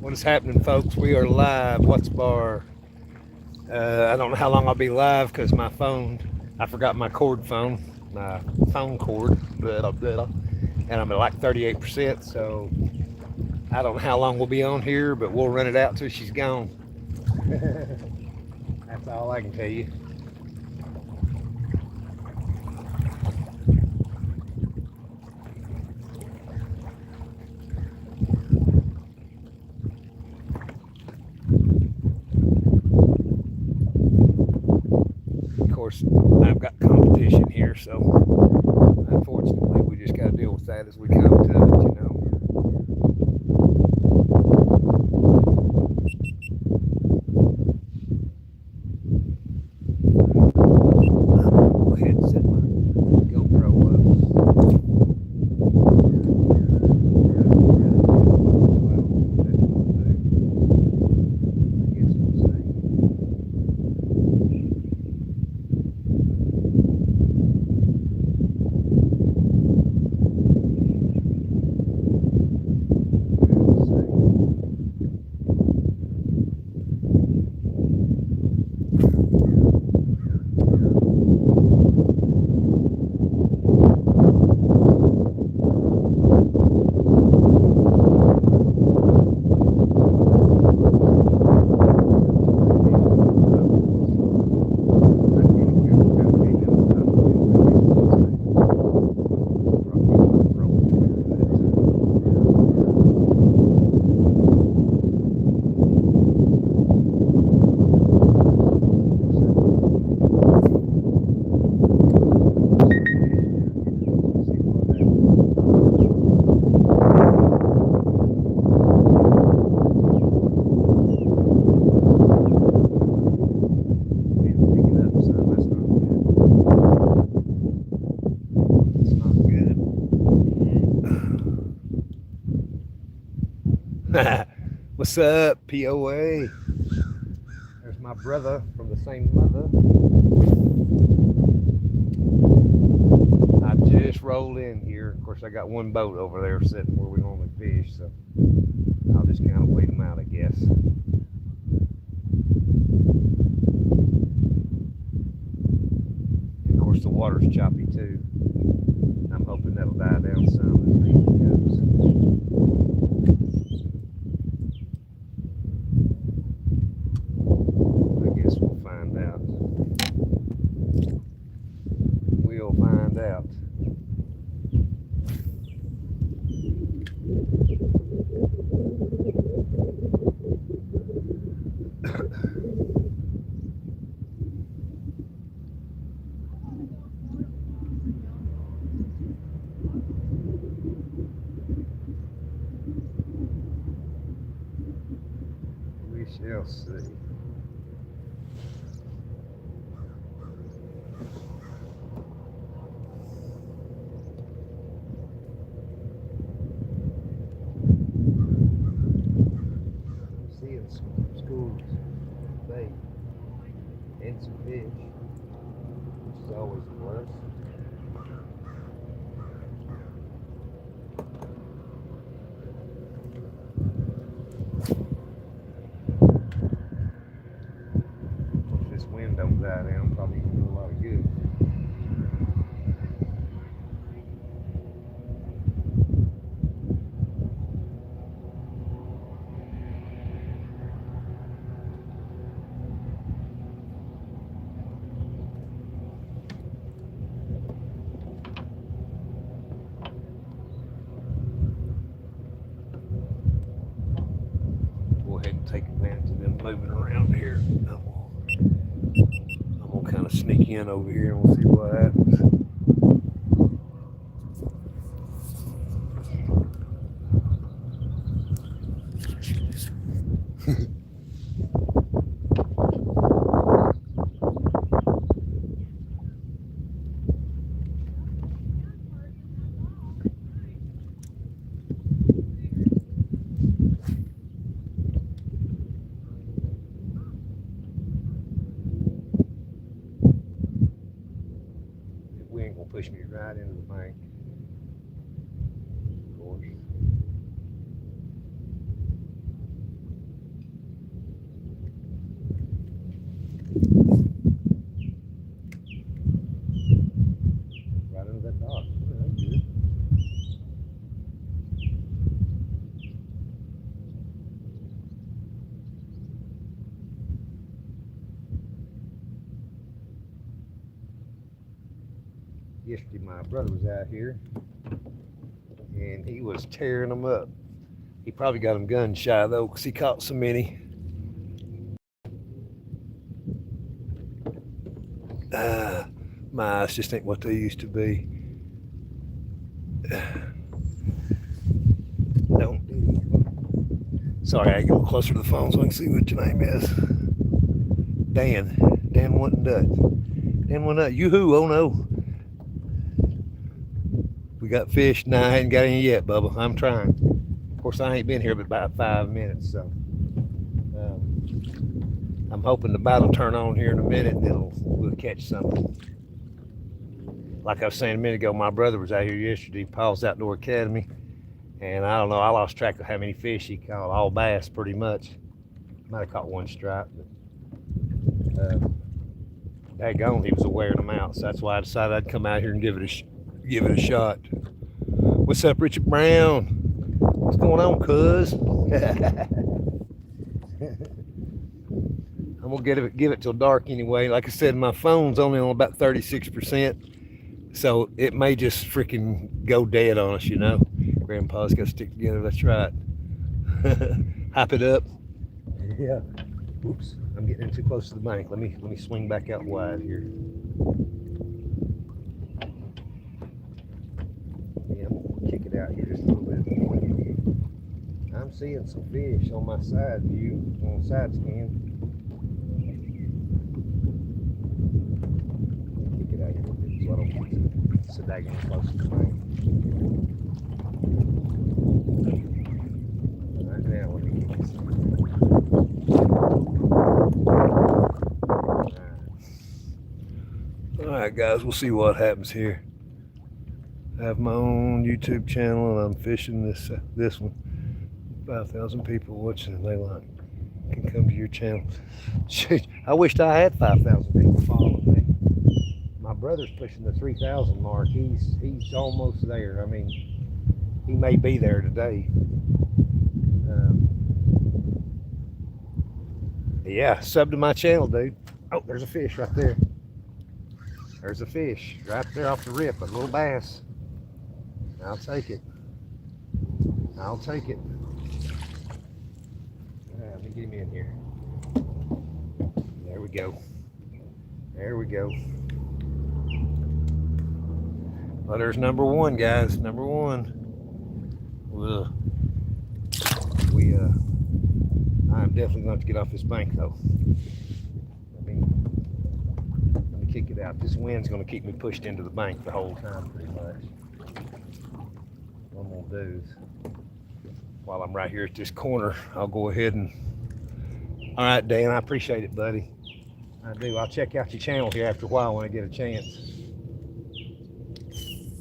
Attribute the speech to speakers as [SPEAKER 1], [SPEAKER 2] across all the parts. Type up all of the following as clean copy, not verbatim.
[SPEAKER 1] What is happening, folks? We are live. Wattsbar. I don't know how long I'll be live because my phone, I forgot my cord phone, my phone cord, blah, blah, and I'm at like 38%. So I don't know how long we'll be on here, but we'll run it out till she's gone. That's all I can tell you. Of course, I've got competition here, so unfortunately, we just got to deal with that as we come to it. Go ahead and set my GoPro up. What's up, POA? There's my brother from the same mother. I just rolled in here. Of course, I got one boat over there sitting where we normally fish, so I'll just kind of wait them out, I guess. And of course, the water's choppy too. I'm hoping that'll die down some as the evening goes. I guess we'll find out. We'll find out. We shall see. I'm seeing some schools, bait, and some fish, which is always a plus. If this wind don't die down, probably gonna do a lot of good. Go ahead and take advantage of them moving around here. I'm gonna kind of sneak in over here and we'll see what happens. The wind gonna push me right into the bank. Of course. Yesterday my brother was out here and he was tearing them up. He probably got them gun shy though because he caught so many. My eyes just ain't what they used to be. Don't. Sorry, I get a little closer to the phone so I can see what your name is. Dan. Dan One Nut. Dan One Nut. Yoo-hoo, oh no. We got fish? Nah, I ain't got any yet, Bubba. I'm trying. Of course, I ain't been here but about 5 minutes, so I'm hoping the bite will turn on here in a minute and we'll catch something. Like I was saying a minute ago, my brother was out here yesterday, Paul's Outdoor Academy, and I don't know, I lost track of how many fish he caught, all bass pretty much. Might have caught one stripe, but daggone, he was wearing them out, so that's why I decided I'd come out here and give it a shot. What's up, Richard Brown? What's going on, cuz? I'm gonna give it till dark anyway. Like I said, my phone's only on about 36%, so it may just freaking go dead on us, you know. Grandpa's got to stick together. That's right. Hype it up. Yeah. Oops, I'm getting in too close to the bank. Let me swing back out wide here. Yeah, I'm gonna kick it out here just a little bit. I'm seeing some fish on my side view, on the side scan. Kick it out here a little bit so I don't get so daggone close to the bank. Right now, let me get this thing. Alright guys, we'll see what happens here. I have my own YouTube channel and I'm fishing this one. 5,000 people watching and they can come to your channel. Shoot, I wished I had 5,000 people following me. My brother's pushing the 3,000 mark. He's almost there. I mean, he may be there today. Yeah, sub to my channel, dude. Oh, there's a fish right there. There's a fish right there off the rip, a little bass. I'll take it. I'll take it. Let me get him in here. There we go. There we go. Well, there's number one, guys. Number one. I'm definitely going to have to get off this bank, though. Let me kick it out. This wind's going to keep me pushed into the bank the whole time, pretty much. What I'm going to do is, while I'm right here at this corner, I'll go ahead and... All right, Dan, I appreciate it, buddy. I do. I'll check out your channel here after a while when I get a chance.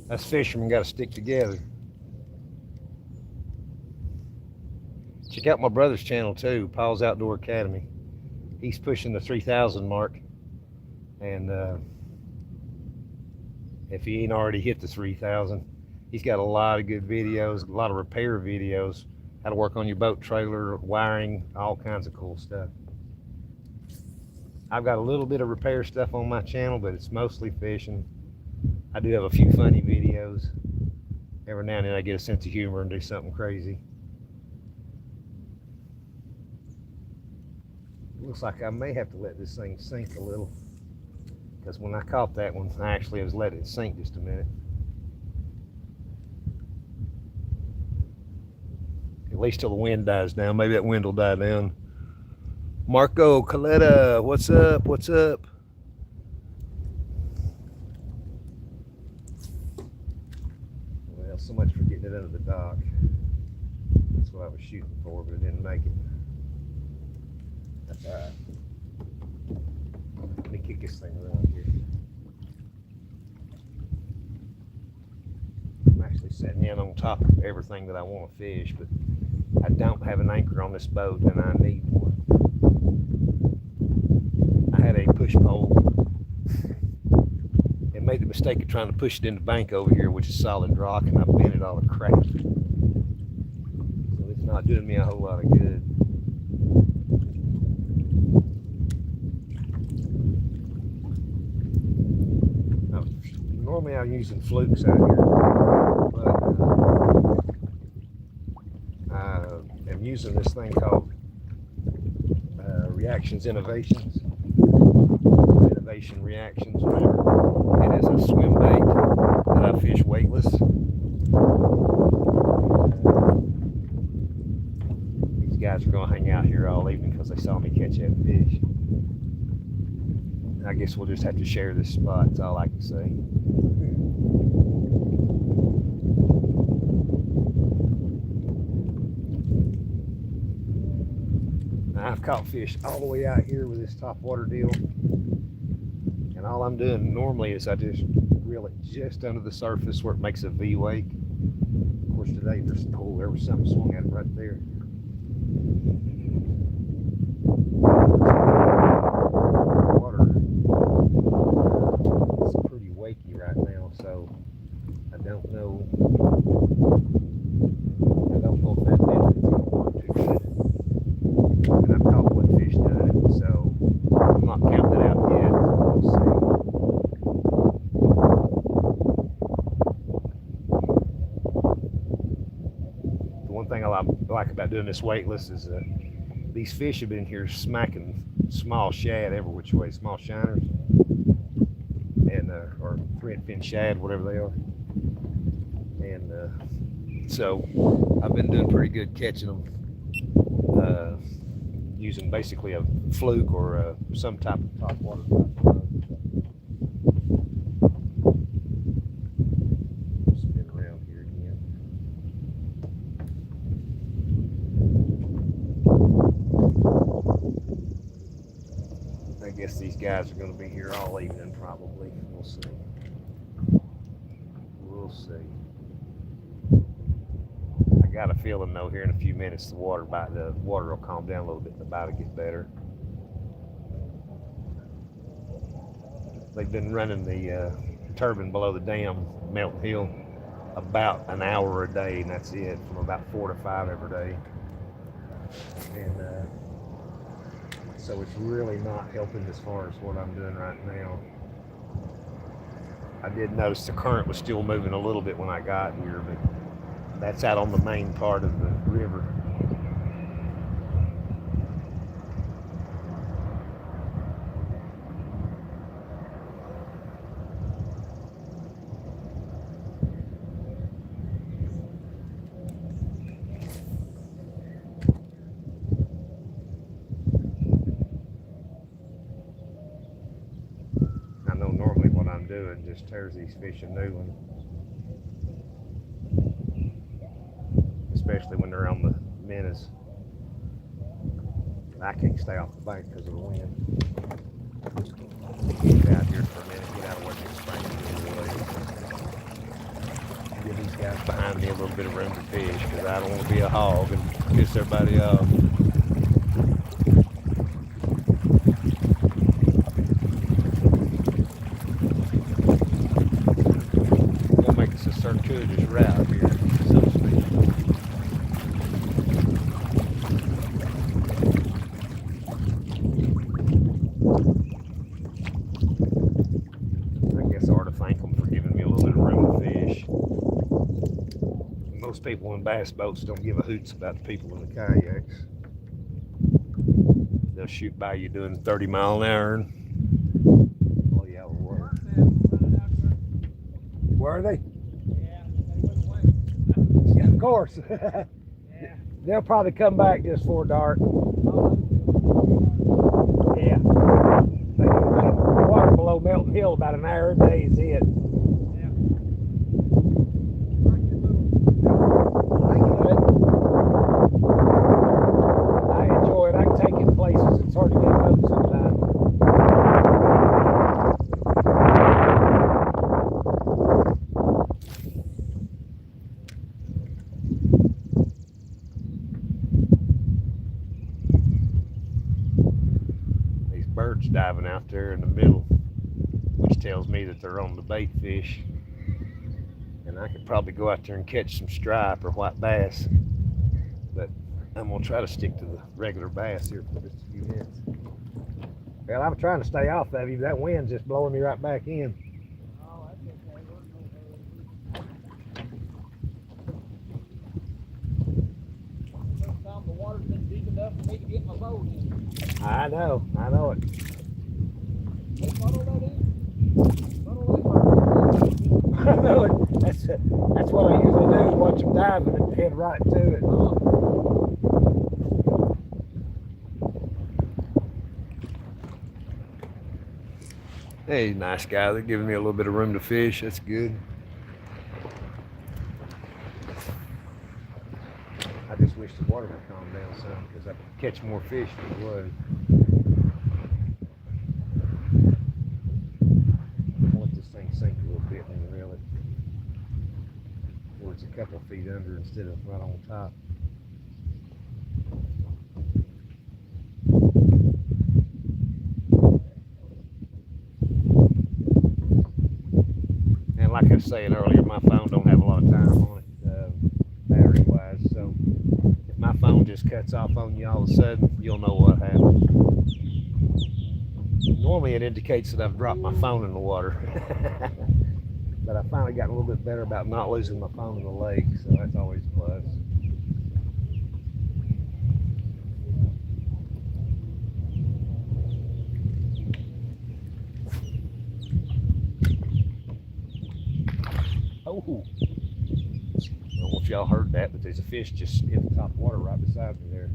[SPEAKER 1] Us fishermen got to stick together. Check out my brother's channel too, Paul's Outdoor Academy. He's pushing the 3,000 mark, and if he ain't already hit the 3,000, he's got a lot of good videos, a lot of repair videos, how to work on your boat trailer, wiring, all kinds of cool stuff. I've got a little bit of repair stuff on my channel, but it's mostly fishing. I do have a few funny videos. Every now and then I get a sense of humor and do something crazy. Looks like I may have to let this thing sink a little, because when I caught that one, I actually was letting it sink just a minute. At least till the wind dies down. Maybe that wind will die down. Marco Coletta, what's up? What's up? Well, so much for getting it under the dock. That's what I was shooting for, but it didn't make it. That's all right. Let me kick this thing around here. I'm actually sitting in on top of everything that I want to fish, but I don't have an anchor on this boat and I need one. I had a push pole and made the mistake of trying to push it in the bank over here, which is solid rock, and I bent it all to crap. So it's not doing me a whole lot of good. Normally I I'm using flukes out here, but I am using this thing called Reactions Innovations, Innovation Reactions, whatever. It is a swim bait that I fish weightless. These guys are going to hang out here all evening because they saw me catch that fish. I guess we'll just have to share this spot, that's all I can say. Now, I've caught fish all the way out here with this top water deal. And all I'm doing normally is I just reel it just under the surface where it makes a V wake. Of course today there was something swung at it right there. So I don't know if that method's going to work too good. And I've caught one fish doing it, so I'm not counting it out yet. We'll see. The one thing I like about doing this weightless is these fish have been here smacking small shad every which way, small shiners. And or thread fin shad, whatever they are, and so I've been doing pretty good catching them using basically a fluke or some type of top water. Spin around here again. I guess these guys are going to be here all evening probably. We'll see. We'll see. I got a feeling though here in a few minutes the water will calm down a little bite and the bite will get better. They've been running the turbine below the dam, Melton Hill, about an hour a day, and that's it, from about 4 to 5 every day. And so it's really not helping as far as what I'm doing right now. I did notice the current was still moving a little bit when I got here, but that's out on the main part of the river. I know normally what I'm doing just tears these fish a new one, especially when they're on the minnows. I can't stay off the bank because of the wind. Get out here for a minute, get out of where these springs. Give these guys behind me a little bit of room to fish because I don't want to be a hog and piss everybody off. Circuitous route here, so to speak. I guess I ought to thank them for giving me a little bit of room to fish. Most people in bass boats don't give a hoots about the people in the kayaks. They'll shoot by you doing 30 mile an hour and blow you out of the water. Where are they? Of course. Yeah. They'll probably come back just before dark. Yeah. They can run water below Melton Hill about an hour a day is it. Yeah. I enjoy it. I can take it to places. It's hard to get a boat sometimes. Birds diving out there in the middle, which tells me that they're on the bait fish, and I could probably go out there and catch some stripe or white bass, but I'm gonna try to stick to the regular bass here for just a few minutes. Well, I'm trying to stay off of you. That wind's just blowing me right back in.
[SPEAKER 2] Oh, that's okay. water's been deep enough for me to get my boat in.
[SPEAKER 1] I know it.
[SPEAKER 2] Hey, funnel that in. Funnel that bird.
[SPEAKER 1] I know it. That's what I usually do. Watch them dive and head right to it. Hey, nice guy. They're giving me a little bit of room to fish. That's good. I just wish the water would calm down some because I could catch more fish if it was. I'll let this thing sink a little bit and reel it. Or it's a couple of feet under instead of right on top. And like I was saying earlier, my phone don't have a lot of time on it, battery wise, so if my phone just cuts off on you all of a sudden, you'll know what happened. Normally it indicates that I've dropped my phone in the water. But I finally got a little bit better about not losing my phone in the lake, so that's always a plus. Oh, I don't know if y'all heard that, but there's a fish just in the top water right beside me there.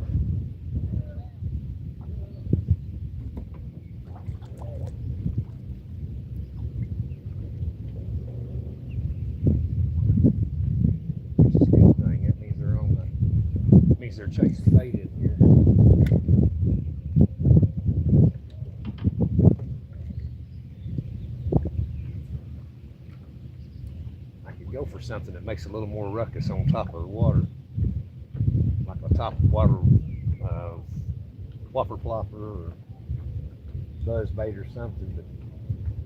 [SPEAKER 1] Which is a good thing. That means they're on the. Means they're chasing bait in here. Go for something that makes a little more ruckus on top of the water, like a top water whopper plopper or buzz bait or something. But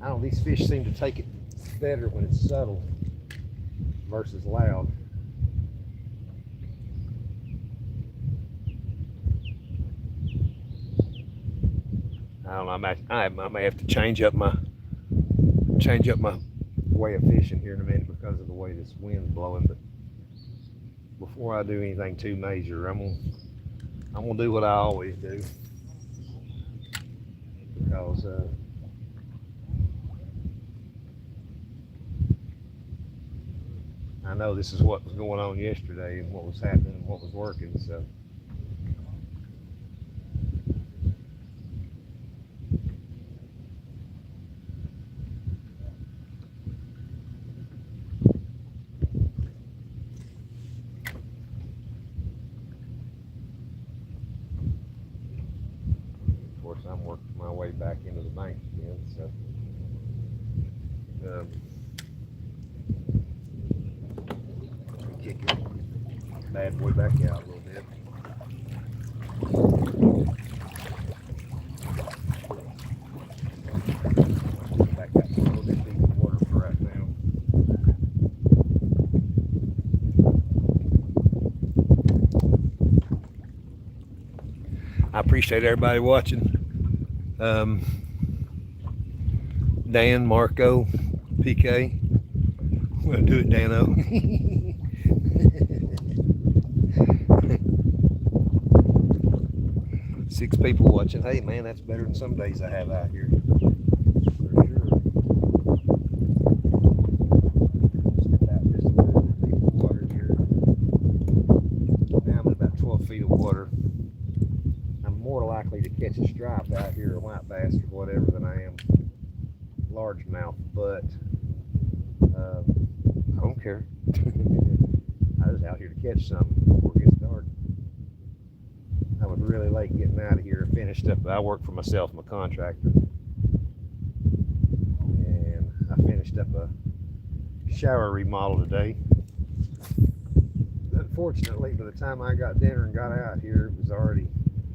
[SPEAKER 1] I don't know, these fish seem to take it better when it's subtle versus loud. I don't know, I may have to change up my way of fishing here in a minute because of the way this wind's blowing. But before I do anything too major, I'm gonna do what I always do, because I know this is what was going on yesterday and what was happening and what was working. So I'm working my way back into the bank again, so kick it bad boy back out a little bit. Back out a little bit deep in the water for right now. I appreciate everybody watching. Dan, Marco, PK. I'm gonna do it, Dano. 6 people watching. Hey man, that's better than some days I have out here. For sure. Step out just a little bit deep water here. Now I'm in about 12 feet of water. I'm more likely to catch a stripe out here, a white bass or whatever, than I am largemouth, but I don't care. I was out here to catch something before it gets dark. I was really late getting out of here. Finished up. I work for myself. I'm a contractor, and I finished up a shower remodel today. Unfortunately, by the time I got dinner and got out here, it was already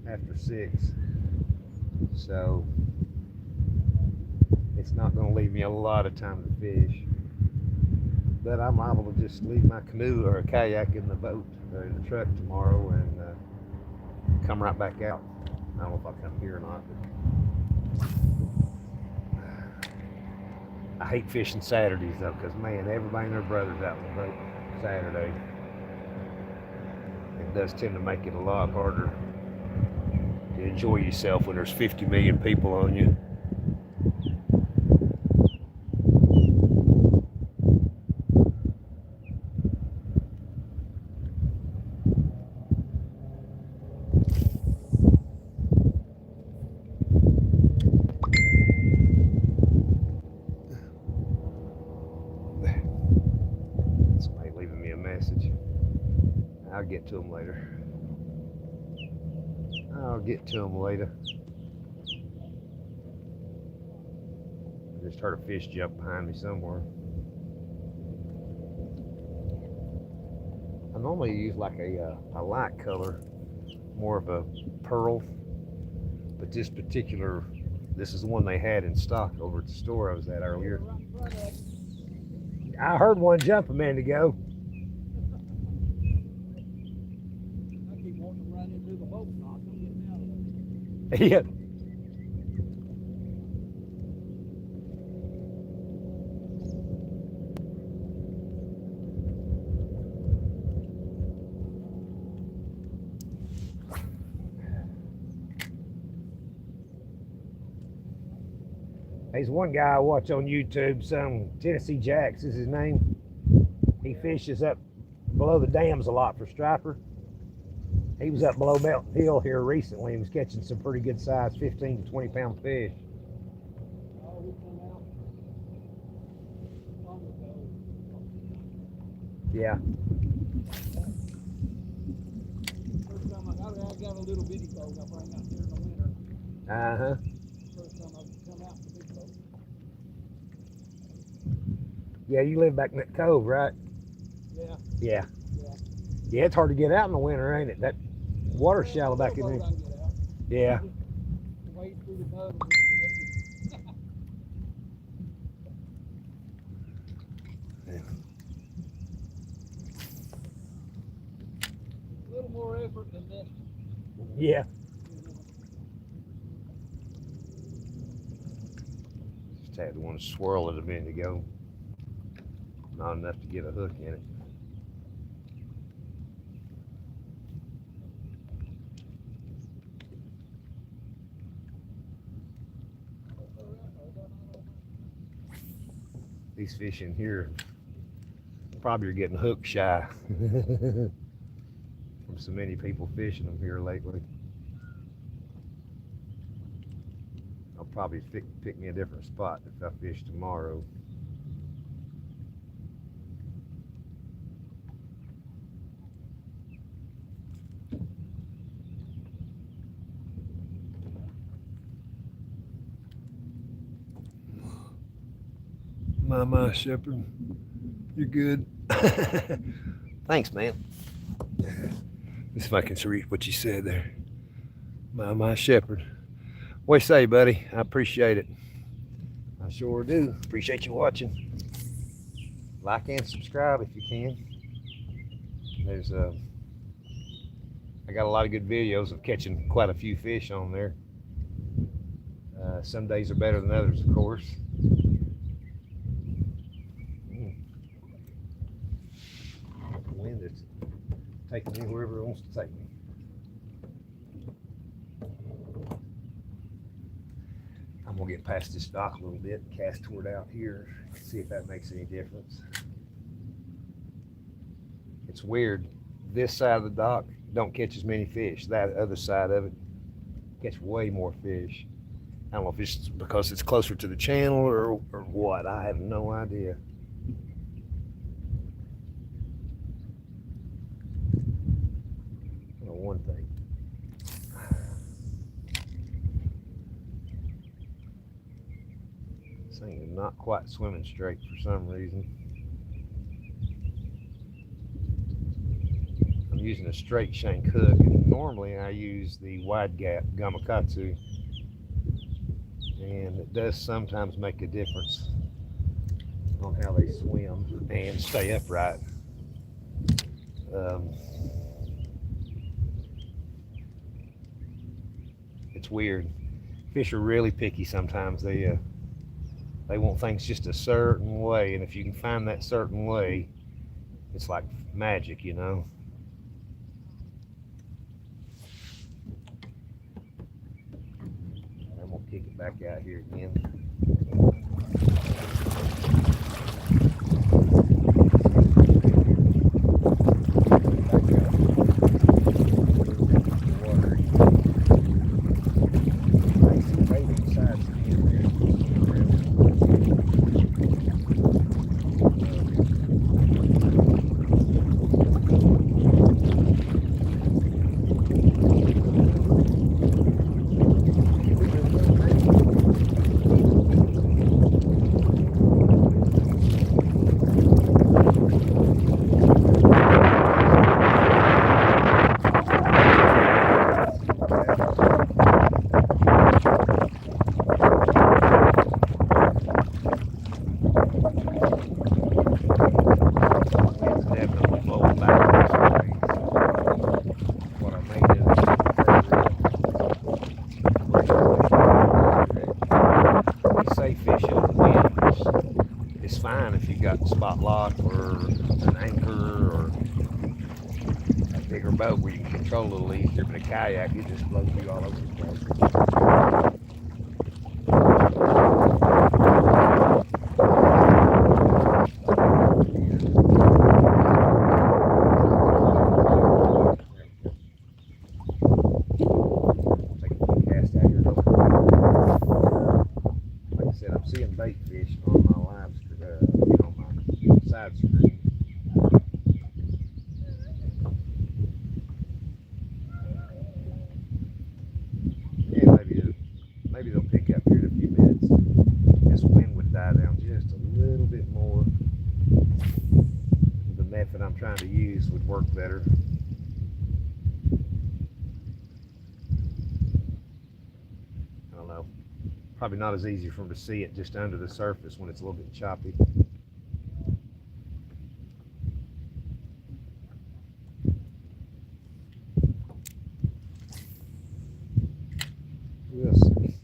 [SPEAKER 1] after 6. So it's not going to leave me a lot of time to fish. But I'm liable to just leave my canoe or a kayak in the boat or in the truck tomorrow and come right back out. I don't know if I'll come here or not, but I hate fishing Saturdays though, because man, everybody and their brother's out in the boat Saturday. It does tend to make it a lot harder to enjoy yourself when there's 50 million people on you. Somebody leaving me a message. I'll get to them later. I'll get to them later. I just heard a fish jump behind me somewhere. I normally use like a light color, more of a pearl, but this is the one they had in stock over at the store I was at earlier. I heard one jump a minute ago.
[SPEAKER 2] I keep wanting to run into the boat dock. I'm getting out of
[SPEAKER 1] Yeah. There's one guy I watch on YouTube, some Tennessee Jacks is his name. He fishes up below the dams a lot for striper. He was up below Mountain Hill here recently and was catching some pretty good size 15 to 20 pound fish.
[SPEAKER 2] Oh, we come out on the boat.
[SPEAKER 1] Yeah.
[SPEAKER 2] First time I got a little bitty boat I bring out there in the winter.
[SPEAKER 1] Uh-huh.
[SPEAKER 2] First time I come out in the big boat.
[SPEAKER 1] Yeah, you live back in that cove, right?
[SPEAKER 2] Yeah.
[SPEAKER 1] Yeah.
[SPEAKER 2] Yeah.
[SPEAKER 1] Yeah, it's hard to get out in the winter, ain't it? That water's shallow back in there. Yeah.
[SPEAKER 2] Wade through the mud a little more effort than this.
[SPEAKER 1] Yeah. Just had one swirl it a minute ago. Not enough to get a hook in it. These fish in here probably are getting hook shy from so many people fishing them here lately. I'll probably pick me a different spot if I fish tomorrow. My shepherd, you're good. Thanks, man. Let's see if I can read what you said there. My shepherd. What do you say, buddy? I appreciate it. I sure do. Appreciate you watching. Like and subscribe if you can. There's I got a lot of good videos of catching quite a few fish on there. Some days are better than others, of course. The wind is taking me wherever it wants to take me. I'm gonna get past this dock a little bit and cast toward out here, see if that makes any difference. It's weird. This side of the dock don't catch as many fish. That other side of it catch way more fish. I don't know if it's because it's closer to the channel or what. I have no idea. I know one thing. This thing is not quite swimming straight for some reason. I'm using a straight shank hook, and normally I use the wide gap gamakatsu. And it does sometimes make a difference on how they swim and stay upright. It's weird. Fish are really picky sometimes. They want things just a certain way, and if you can find that certain way, it's like magic, you know. kick it back out here again. It's fine if you got spot lock or an anchor or a bigger boat where you can control a little easier, but a kayak, it just blows you all over the place. Like I said, I'm seeing bait fish on my live on my side screen. Yeah, maybe they'll pick up here in a few minutes. This wind would die down just a little bit more. The method I'm trying to use would work better. I don't know. Probably not as easy for them to see it just under the surface when it's a little bit choppy. We'll see.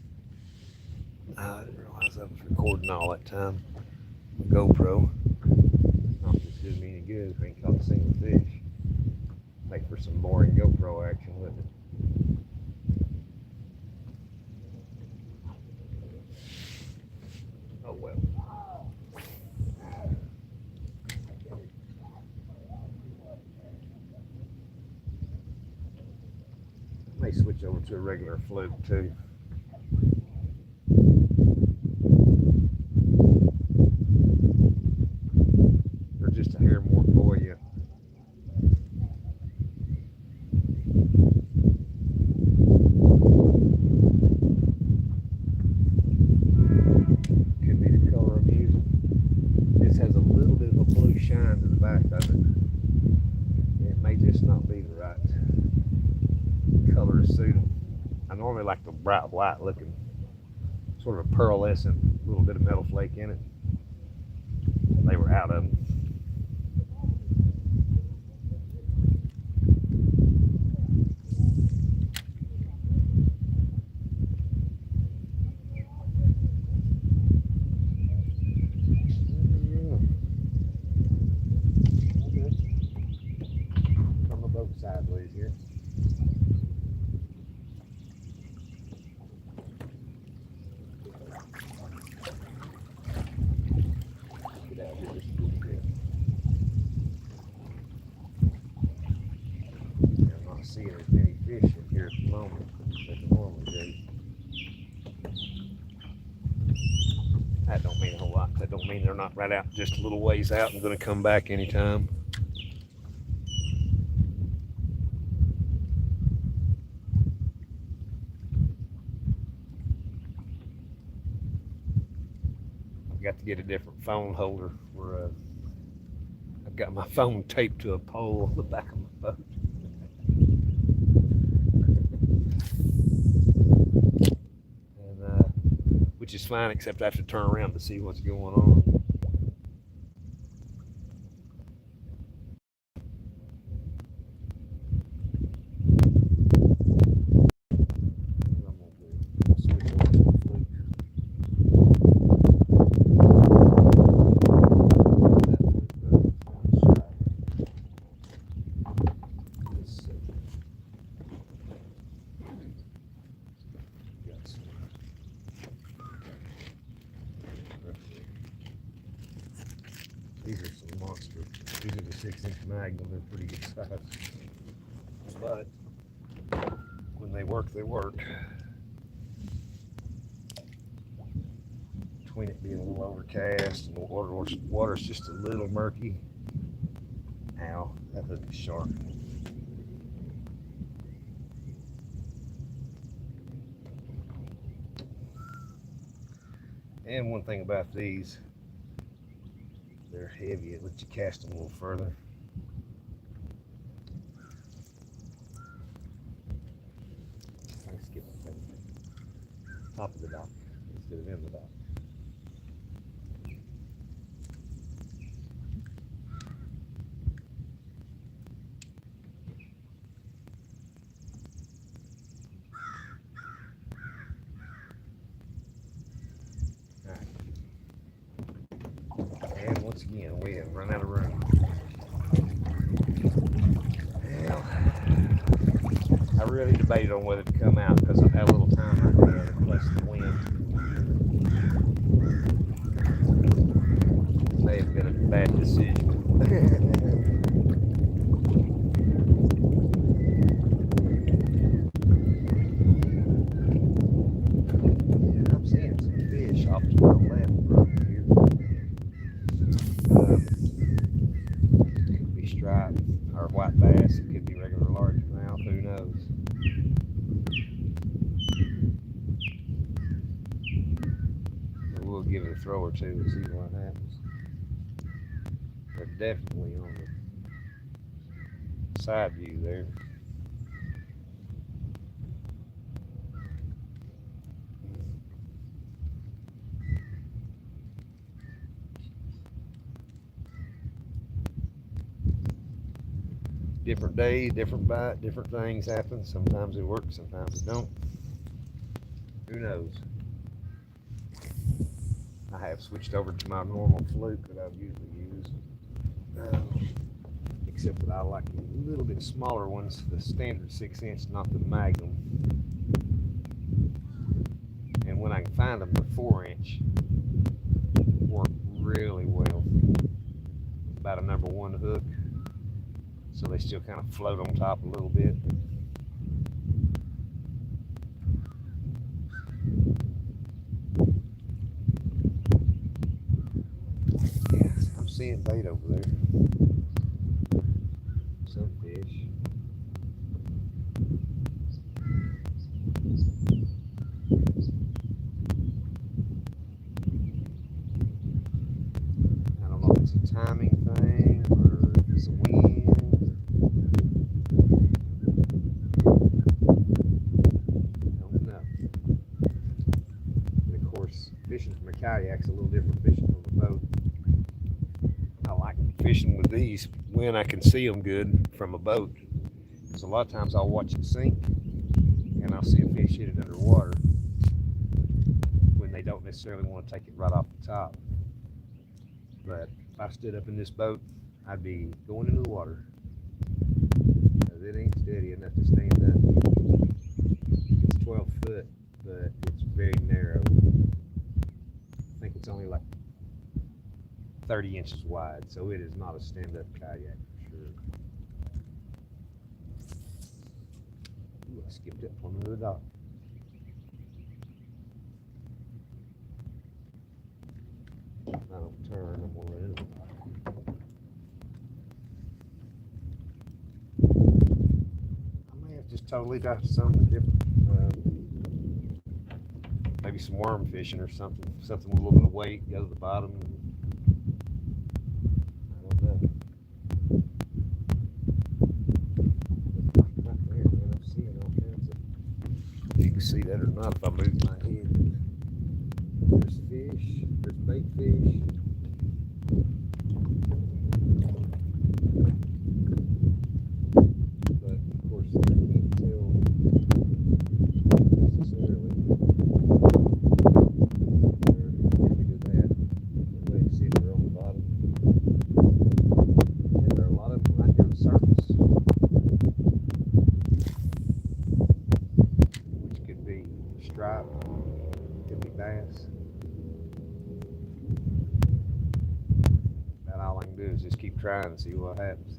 [SPEAKER 1] I didn't realize I was recording all that time. The GoPro. Not just did me any good if I ain't caught a single fish. Make for some boring GoPro action, wouldn't it? Oh well. I may switch over to a regular fluke too. They're just a hair more for you. Could be the color I'm using. This has a little bit of a blue shine to the back of it. It may just not be the right color to suit them. I normally like the bright white looking, sort of a pearlescent, little bit of metal flake in it. They were out of them. On the boat sideways here. Get out here just a little bit. I'm not seeing as many fish in here at the moment as I normally do. That don't mean a whole lot. That don't mean they're not right out just a little ways out and going to come back anytime. I've got to get a different phone holder where I've got my phone taped to a pole on the back of my boat. And which is fine, except I have to turn around to see what's going on. with a 6-inch Magnum. They're pretty good size. But when they work, they work. Between it being a little overcast and the water's just a little murky. Ow, that hook is sharp. And one thing about these, they're heavy. It lets you cast them a little further. I skip the thing. Top of the dock instead of in the dock. And once again, we have run out of room. Well, I really debated on whether to come out because of that little time right there, plus the wind. It may have been a bad decision. I'm seeing some fish off to the left right here. Could be striped or white bass. It could be regular largemouth. Who knows? But we'll give it a throw or two and see what happens. They're definitely on the side view there. Different day, different bite, different things happen. Sometimes it works, sometimes it don't. Who knows? I have switched over to my normal fluke that I usually use. Except that I like the little bit smaller ones, the standard 6-inch, not the Magnum. And when I can find them, the 4-inch work really well. About a number 1 hook. So they still kind of float on top a little bit. Yeah, I'm seeing bait over there. Some fish. I don't know if it's a timing thing or if it's a wind. Fishing from a kayak's a little different fishing from a boat. I like fishing with these when I can see them good from a boat. Because a lot of times I'll watch it sink and I'll see a fish hit it underwater when they don't necessarily want to take it right off the top. But if I stood up in this boat, I'd be going into the water. Because it ain't steady enough to stand up. It's 12 foot, but it's very narrow. I think it's only like 30 inches wide, so it is not a stand-up kayak for sure. Ooh, I skipped up on the dock. If I don't turn, I'm gonna run into the dock. I may have just totally got something different. Maybe some worm fishing or something with a little bit of weight, go to the bottom. I don't know. Right there, man, I'm seeing all kinds of. You can see that or not if I move my head. There's fish, there's bait fish. But of course, I can't tell necessarily. Stripe, could be bass. try and see what happens.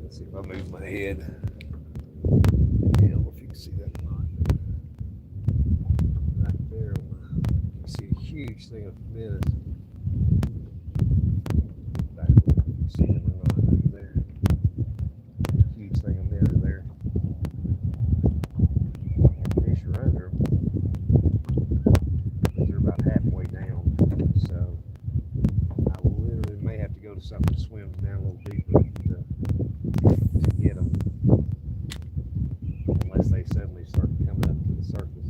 [SPEAKER 1] Let's see if I move my head. Yeah, I don't know if you can see that or not. Right there, you see a huge thing of minnows. Back, you see them or not? Right there. Huge thing of minnows there. Fish are under them, but they're about halfway down. So I literally may have to go to something that swims down a little deeper to get them, unless they suddenly start coming up to the surface.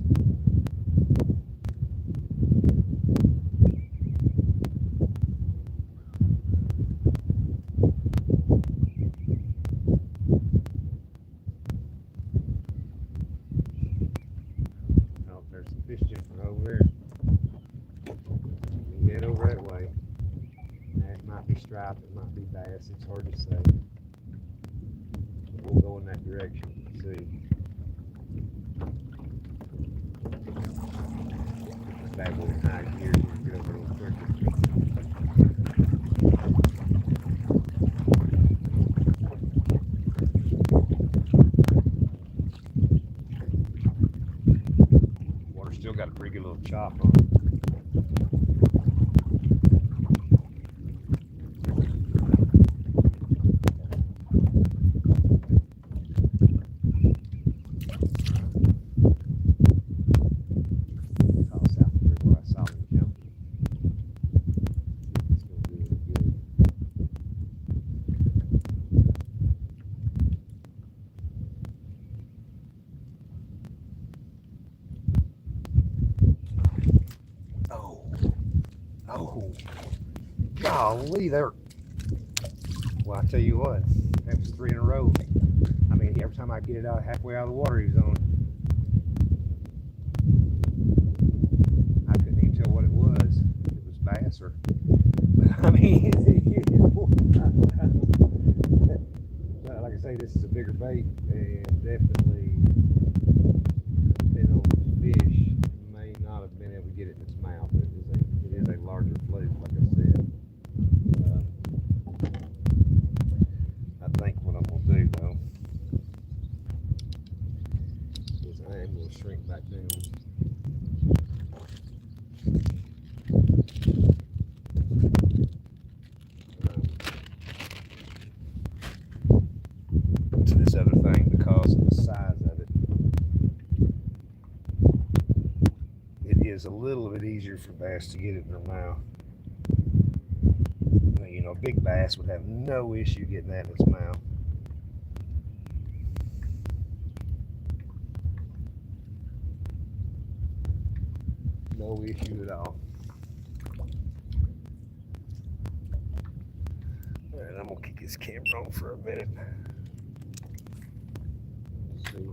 [SPEAKER 1] Oh, there's some fish jumping over there. You head over that way. It might be striped, it might be bass, it's hard to say. We'll go in that direction and see. Bad boy in high gear, get over a little quicker. Water's still got a pretty good little chop on it. Oh, golly, there. Well, I tell you what, that was 3 in a row. I mean, every time I get it out halfway out of the water, he's on. I couldn't even tell what it was. It was bass or, I mean, like I say, this is a bigger bait, and definitely, depending on the fish, may not have been able to get it in its mouth. It is a larger fluke, like I said. I think what I'm going to do, though, is I am going to shrink back down. To this other thing because of the size of it. It is a little bit easier for bass to get it in their mouth. You know, a big bass would have no issue getting that in its mouth. No issue at all. Alright, I'm gonna keep this camera on for a minute. Let's see.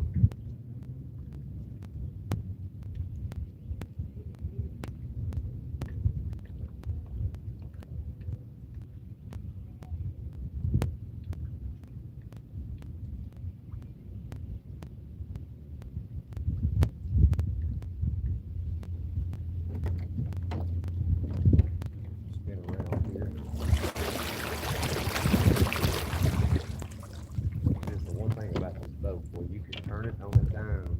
[SPEAKER 1] Turn it on a dime.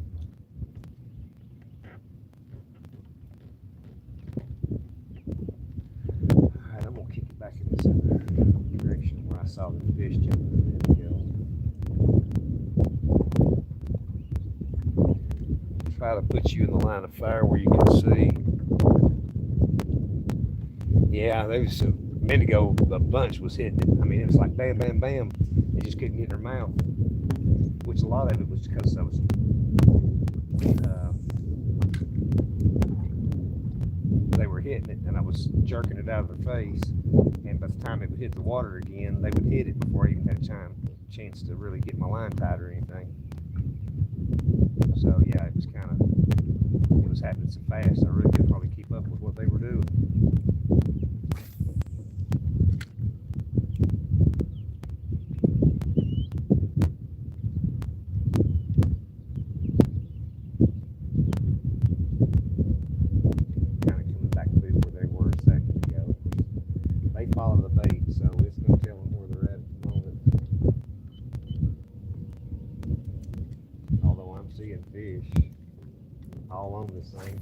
[SPEAKER 1] Alright, I'm gonna kick it back in this other direction where I saw the fish jumping a minute ago. Try to put you in the line of fire where you can see. Yeah, there was a minute ago, a bunch was hitting it. I mean, it was like bam, bam, bam. They just couldn't get in their mouth. Which a lot of it was because I was they were hitting it and I was jerking it out of their face, and by the time it would hit the water again, they would hit it before I even had a chance to really get my line tied or anything. So yeah, it was happening so fast. I really couldn't probably keep up with what they were doing. Kind of coming back to where they were a second ago. They follow the bait, so it's no telling where they're at the moment. Although I'm seeing fish all on this thing.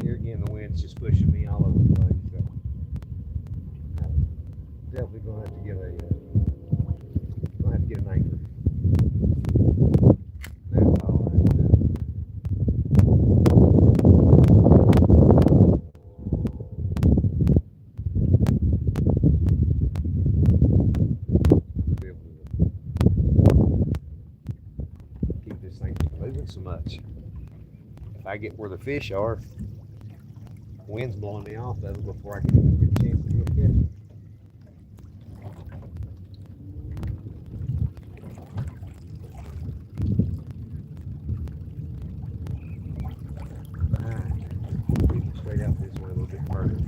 [SPEAKER 1] Here again, the wind's just pushing me all over the place. So I'm definitely gonna have to get an anchor. That's all I have to do. Be able to keep this thing from moving so much. If I get where the fish are, wind's blowing me off of it before I can even get a chance to get it. Alright, keep it straight out this way a little bit further.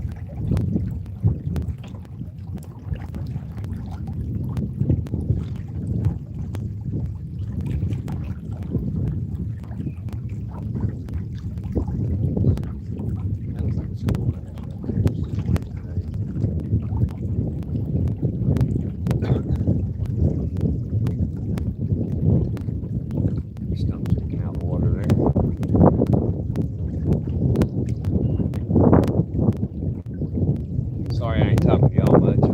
[SPEAKER 1] That looks like a school. Stump sticking out of the water there. Sorry, I ain't talking to y'all much.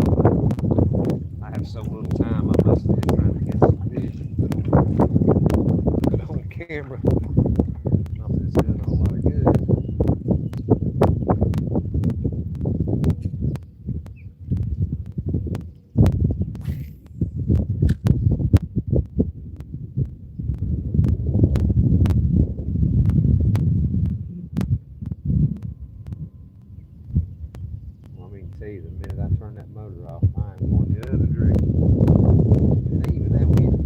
[SPEAKER 1] I have so little time. I must have been trying to get some fish. But on camera, not that it's doing a whole lot of good. Well, I mean, tell you, the minute I turn that motor off, I'm going the other direction. It ain't even that wind.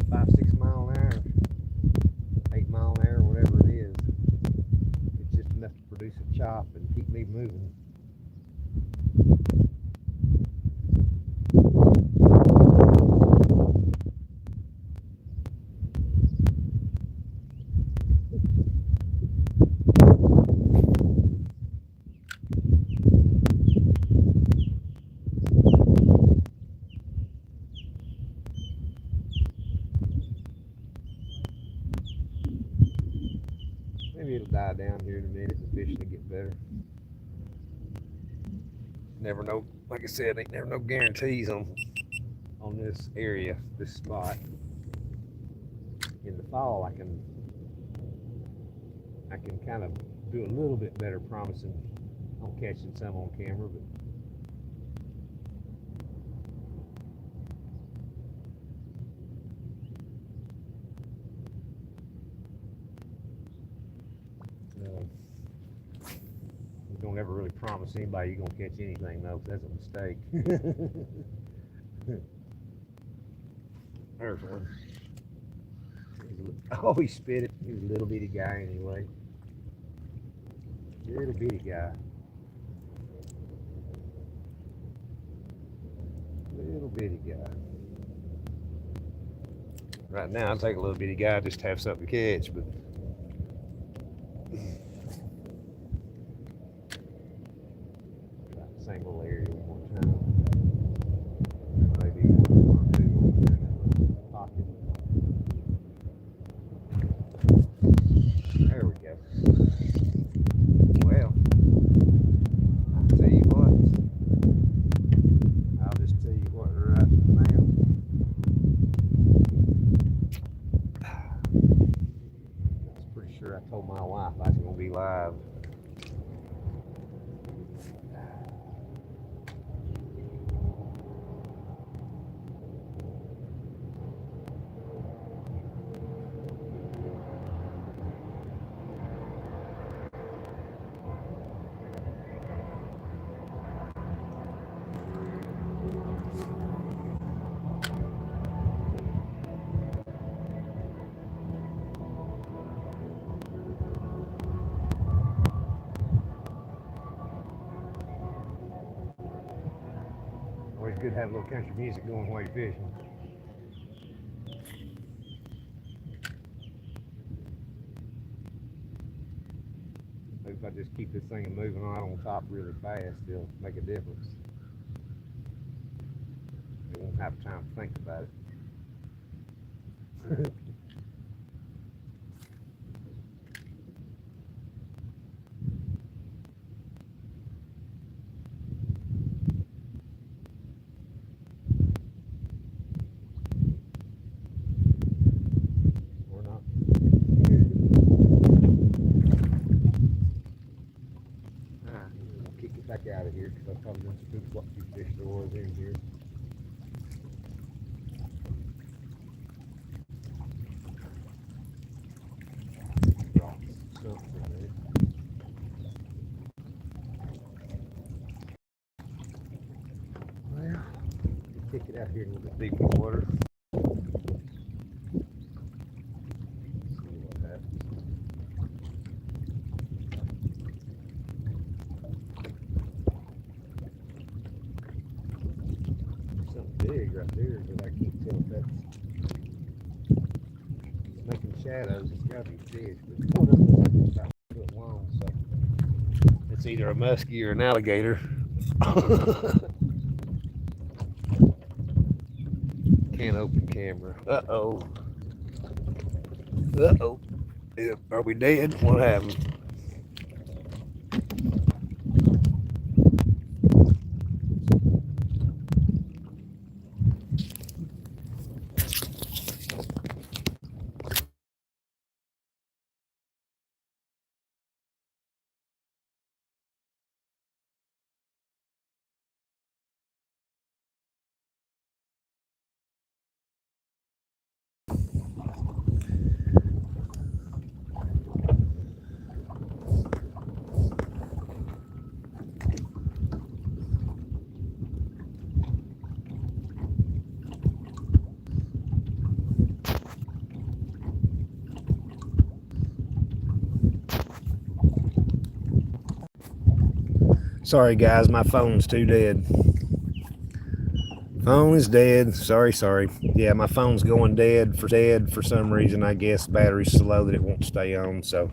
[SPEAKER 1] 5-6 mile an hour, 8 mile an hour, whatever it is. It's just enough to produce a chop and keep me moving. Maybe it'll die down here in a minute. The fish will get better. Never know. Like I said, ain't never no guarantees on this area, this spot. In the fall, I can kind of do a little bit better promising on catching some on camera, but you don't ever really promise anybody you're gonna catch anything though, 'cause that's a mistake. There's one. Oh, he spit it. He was a little bitty guy anyway. Little bitty guy. Little bitty guy. Right now, I'll take a little bitty guy just to have something to catch, but right, same little area one more time. Maybe one or two over there in that pocket. There we go. Well, I'll tell you what. I'll just tell you what right now. I was pretty sure I told my wife I was going to be live. Always good to have a little country music going while you're fishing. Maybe if I just keep this thing moving on top really fast, it'll make a difference. You won't have time to think about it. Or not. I'll kick it back out of here because I'm probably going to spook what few fish there was in here. Well, kick it out here a little bit deeper in the water. See what happens. Something big right there, but I can't tell if that's making shadows. It's got to be fish, but it's about a foot long, so it's either a muskie or an alligator. Can't open camera. Uh-oh. Uh-oh. Are we dead? What happened? Sorry guys, my phone's too dead. Phone is dead. Sorry. Yeah, my phone's going dead for some reason. I guess battery's so low that it won't stay on, so.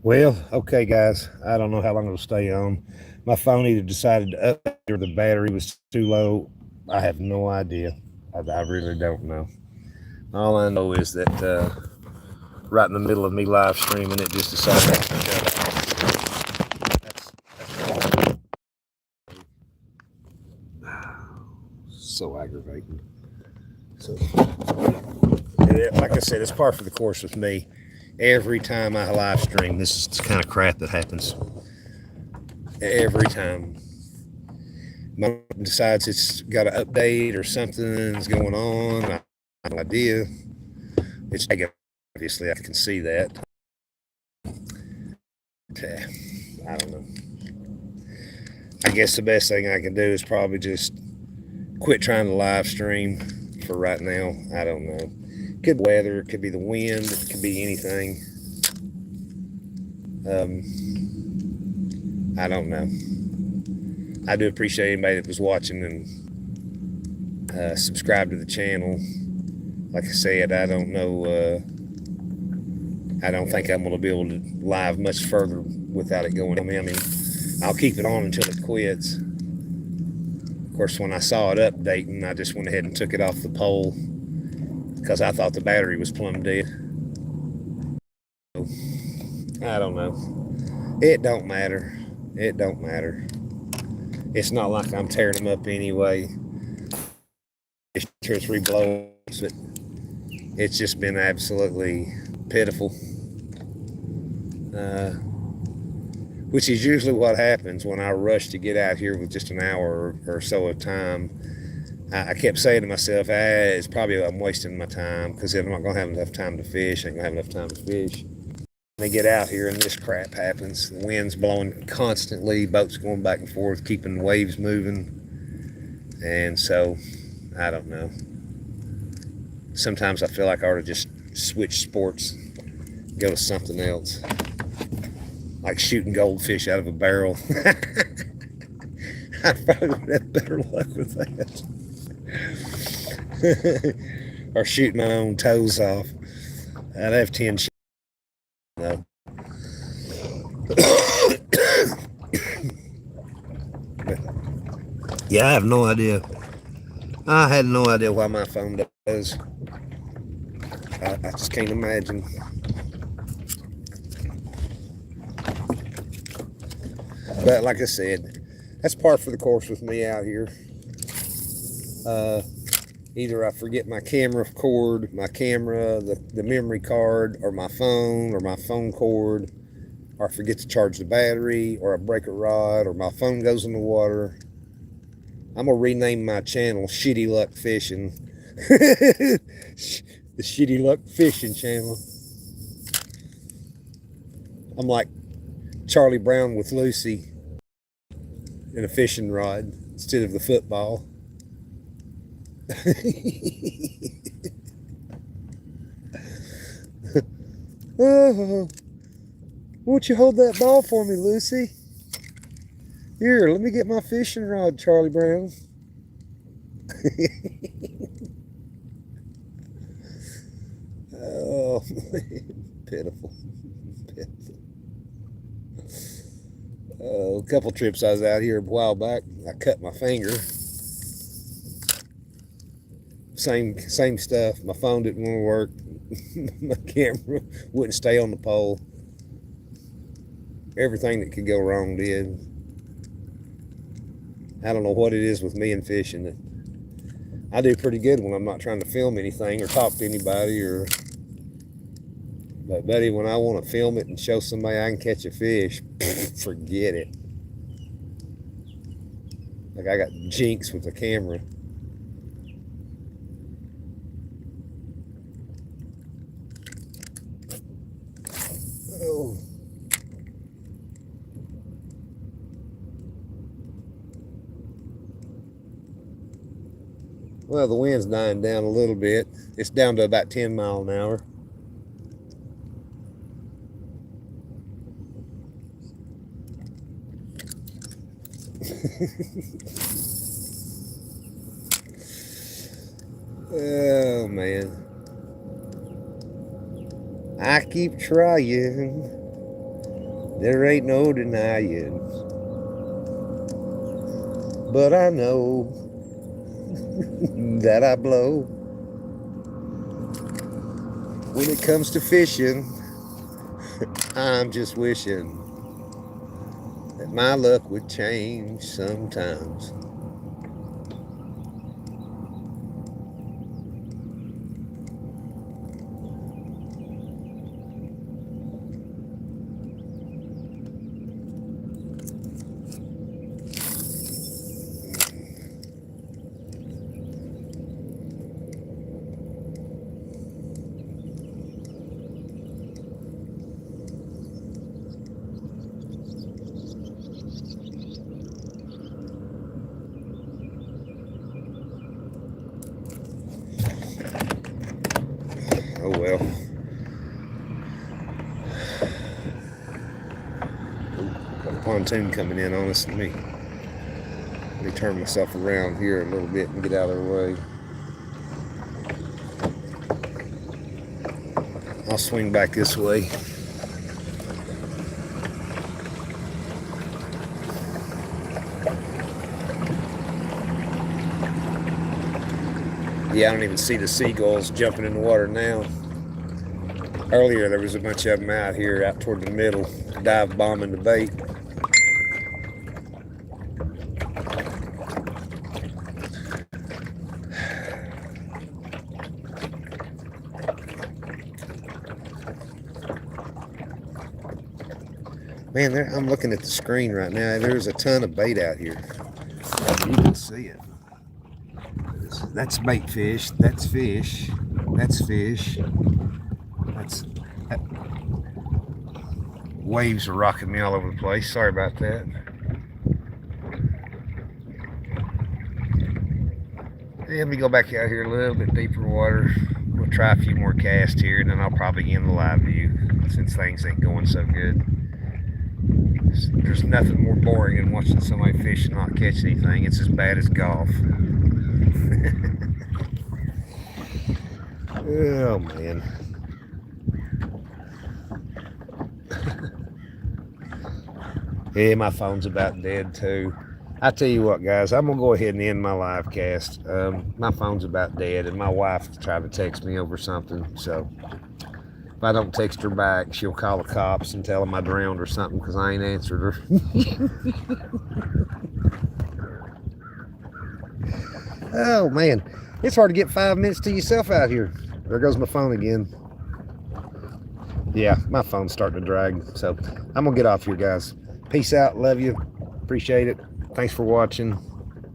[SPEAKER 1] Well, okay guys, I don't know how long it'll stay on. My phone either decided to up or the battery was too low. I have no idea. I really don't know. All I know is that right in the middle of me live streaming, it just decided to shut off. So aggravating. So, like I said, it's par for the course with me. Every time I live stream, this is the kind of crap that happens. Every time. My decides it's got an update or something's going on. I have no idea. It's obviously I can see that. I don't know. I guess the best thing I can do is probably just quit trying to live stream for right now. I don't know. Could be weather, it could be the wind, it could be anything. I don't know. I do appreciate anybody that was watching and subscribe to the channel. Like I said, I don't know. I don't think I'm going to be able to live much further without it going. I mean, I'll keep it on until it quits. Of course, when I saw it updating, I just went ahead and took it off the pole because I thought the battery was plumb dead. So, I don't know. It don't matter. It don't matter. It's not like I'm tearing them up anyway. It's 2 or 3 blows, but it's just been absolutely pitiful. Which is usually what happens when I rush to get out here with just an hour or so of time. I kept saying to myself, it's probably I'm wasting my time because I'm not going to have enough time to fish. I ain't going to have enough time to fish. They get out here and this crap happens. The wind's blowing constantly, boats going back and forth, keeping waves moving. And so, I don't know. Sometimes I feel like I ought to just switch sports, go to something else, like shooting goldfish out of a barrel. I probably would have better luck with that. Or shooting my own toes off. I'd have 10 shots. No. Yeah, I have no idea. I had no idea why my phone does. I just can't imagine. But like I said, that's par for the course with me out here. Either I forget my camera cord, my camera, the memory card, or my phone cord, or I forget to charge the battery, or I break a rod, or my phone goes in the water. I'm going to rename my channel Shitty Luck Fishing. The Shitty Luck Fishing channel. I'm like Charlie Brown with Lucy in a fishing rod instead of the football. Oh, won't you hold that ball for me, Lucy? Here, let me get my fishing rod, Charlie Brown. Oh, man. Pitiful. A couple trips I was out here a while back, I cut my finger. Same stuff. My phone didn't want to work. My camera wouldn't stay on the pole. Everything that could go wrong did. I don't know what it is with me and fishing. I do pretty good when I'm not trying to film anything or talk to anybody. But buddy, when I want to film it and show somebody I can catch a fish, forget it. Like I got jinx with the camera. Oh. Well, the wind's dying down a little bit. It's down to about 10 miles an hour. Oh, man. I keep trying. There ain't no denying. But I know that I blow. When it comes to fishing, I'm just wishing that my luck would change sometimes. Oh well. Got a pontoon coming in on us. Let me turn myself around here a little bit and get out of their way. I'll swing back this way. Yeah, I don't even see the seagulls jumping in the water now. Earlier, there was a bunch of them out here, out toward the middle, dive bombing the bait. Man, I'm looking at the screen right now. There's a ton of bait out here. You can see it. That's bait fish. That's fish. That's fish. Waves are rocking me all over the place. Sorry about that. Let me go back out here a little bit deeper water. I'll try a few more casts here, and then I'll probably end the live view since things ain't going so good. There's nothing more boring than watching somebody fish and not catch anything. It's as bad as golf. Oh man. Yeah, my phone's about dead too. I tell you what, guys, I'm gonna go ahead and end my live cast. My phone's about dead, and my wife tried to text me over something. So if I don't text her back, she'll call the cops and tell them I drowned or something because I ain't answered her. Oh man, it's hard to get 5 minutes to yourself out here. There goes my phone again. Yeah, my phone's starting to drag. So I'm gonna get off here, guys. Peace out. Love you. Appreciate it. Thanks for watching.